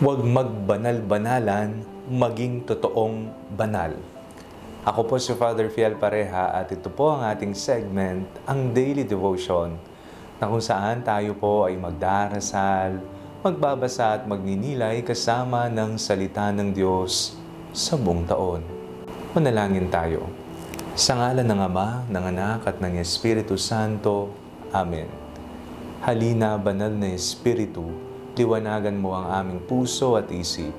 Huwag magbanal-banalan, maging totoong banal. Ako po si Father Fiel Pareha at ito po ang ating segment, ang Daily Devotion, na kung saan tayo po ay magdarasal, magbabasa at magninilay kasama ng salita ng Diyos sa buong taon. Manalangin tayo. Sa ngalan ng Ama, ng Anak at ng Espiritu Santo. Amen. Halina, banal na Espiritu, liwanagan mo ang aming puso at isip,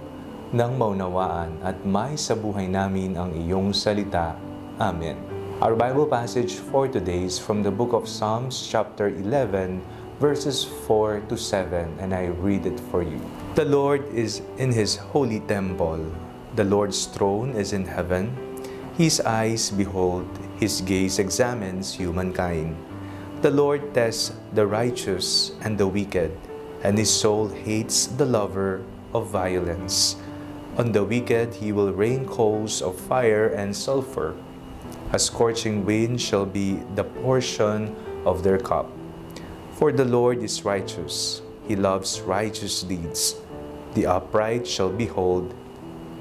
nang maunawaan at may sa buhay namin ang iyong salita. Amen. Our Bible passage for today is from the book of Psalms, chapter 11, verses 4 to 7, and I read it for you. The Lord is in His holy temple. The Lord's throne is in heaven. His eyes behold, His gaze examines humankind. The Lord tests the righteous and the wicked, and His soul hates the lover of violence. On the wicked He will rain coals of fire and sulfur. A scorching wind shall be the portion of their cup. For the Lord is righteous. He loves righteous deeds. The upright shall behold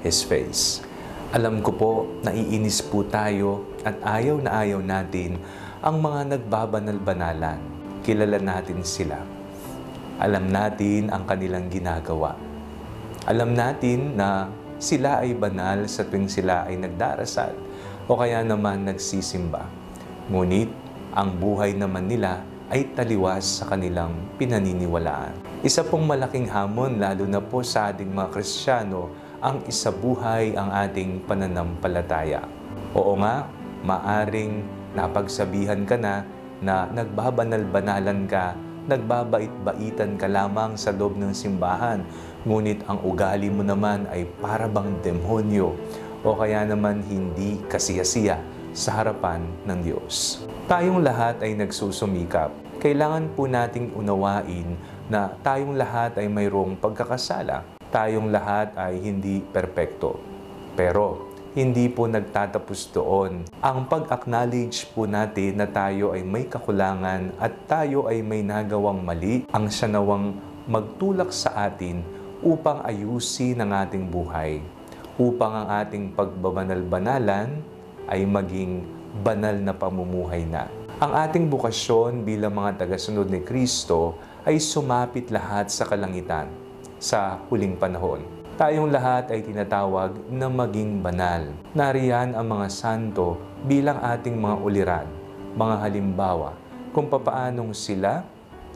His face. Alam ko po, naiinis po tayo at ayaw na ayaw natin ang mga nagbabanal-banalan. Kilala natin sila. Alam natin ang kanilang ginagawa. Alam natin na sila ay banal sa tuwing sila ay nagdarasal o kaya naman nagsisimba. Ngunit ang buhay naman nila ay taliwas sa kanilang pinaniniwalaan. Isa pong malaking hamon lalo na po sa ating mga Kristiyano ang isabuhay ang ating pananampalataya. Oo nga, maaring napagsabihan ka na nagbabanal-banalan ka, nagbabait-baitan ka lamang sa loob ng simbahan, ngunit ang ugali mo naman ay para bang demonyo o kaya naman hindi kasiyasiya sa harapan ng Diyos. Tayong lahat ay nagsusumikap. Kailangan po nating unawain na tayong lahat ay mayroong pagkakasala. Tayong lahat ay hindi perpekto. Pero hindi po nagtatapos doon. Ang pag-acknowledge po natin na tayo ay may kakulangan at tayo ay may nagawang mali, ang siya nawang magtulak sa atin upang ayusin ang ating buhay, upang ang ating pagbabanal-banalan ay maging banal na pamumuhay na. Ang ating bukasyon bilang mga tagasunod ni Kristo ay sumapit lahat sa kalangitan sa huling panahon. Tayong lahat ay tinatawag na maging banal. Nariyan ang mga santo bilang ating mga uliran, mga halimbawa kung papaanong sila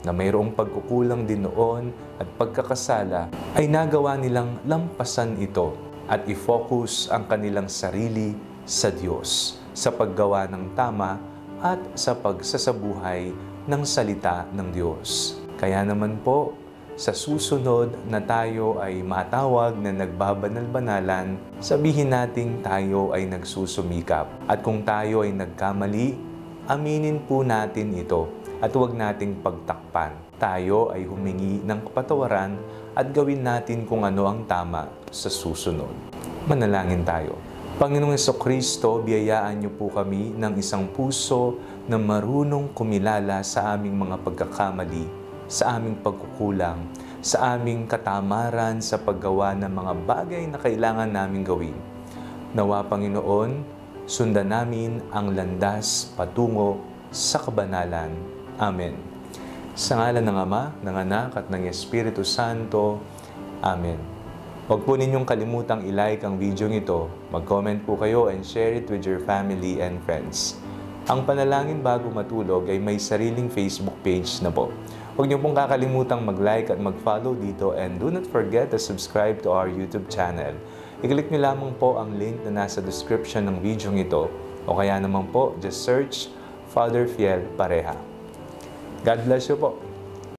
na mayroong pagkukulang din noon at pagkakasala ay nagawa nilang lampasan ito at i-focus ang kanilang sarili sa Diyos sa paggawa ng tama at sa pagsasabuhay ng salita ng Diyos. Kaya naman po, sa susunod na tayo ay matawag na nagbabanal-banalan, sabihin nating tayo ay nagsusumikap. At kung tayo ay nagkamali, aminin po natin ito at huwag nating pagtakpan. Tayo ay humingi ng kapatawaran at gawin natin kung ano ang tama sa susunod. Manalangin tayo. Panginoong Jesucristo, biyayaan niyo po kami ng isang puso na marunong kumilala sa aming mga pagkakamali, sa aming pagkukulang, sa aming katamaran sa paggawa ng mga bagay na kailangan naming gawin. Nawa, Panginoon, sundan namin ang landas patungo sa kabanalan. Amen. Sa ngalan ng Ama, ng Anak at ng Espiritu Santo. Amen. Huwag po ninyong kalimutang i-like ang video ito, mag-comment po kayo and share it with your family and friends. Ang Panalangin Bago Matulog ay may sariling Facebook page na po. Huwag niyo pong kakalimutang mag-like at mag-follow dito and do not forget to subscribe to our YouTube channel. I-click niyo lamang po ang link na nasa description ng video ito o kaya naman po, just search Father Fiel Pareha. God bless you po.